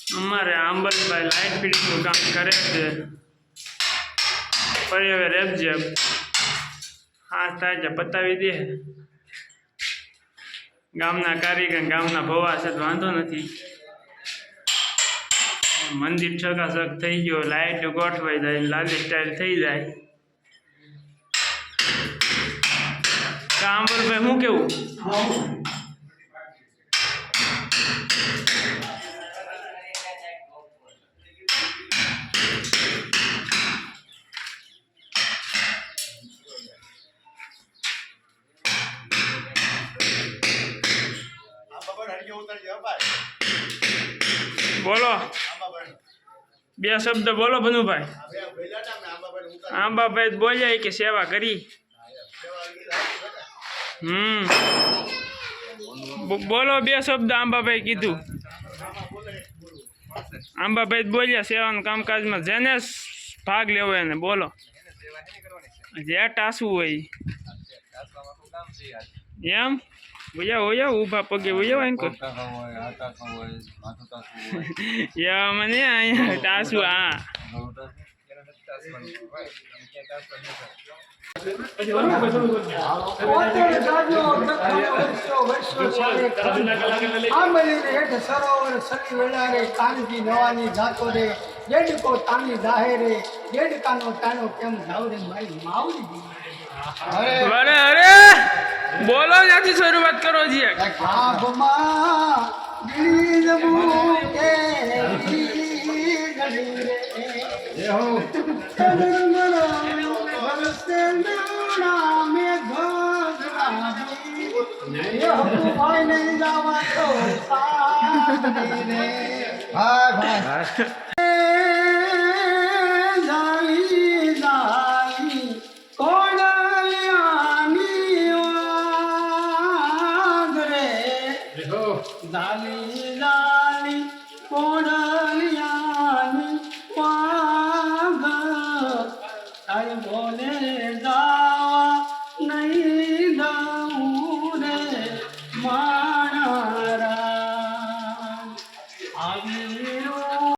અમારે આંબલભાઈ લાઇટ ફિટિંગનું કામ કરે છે ફરી હવે રેપજે હાથ થાય છે પતાવી દે ગામના કારીગર ગામના ભવા છે તો વાંધો નથી મંદિર છકાછક થઈ ગયો લાઇટ ગોઠવાઈ જાય લાલી સ્ટાઇલ થઈ જાય આંબલભાઈ શું કેવું બોલો બે શબ્દ બોલો ભનુભાઈ આંબાભાઈ બોલ્યા કે સેવા કરી બોલો બે શબ્દ આંબાભાઈ કીધું આંબાભાઈ બોલ્યા સેવાનું કામકાજમાં જેને ભાગ લેવો એને બોલો જે ટાસવું હોય એમ ઓયા ઊભા પગે ઓયા એમ કર યા મને અહીંયા ટાસવું હા અરે બોલો ત્યાંથી શરૂઆત કરો છીએ ભાઈ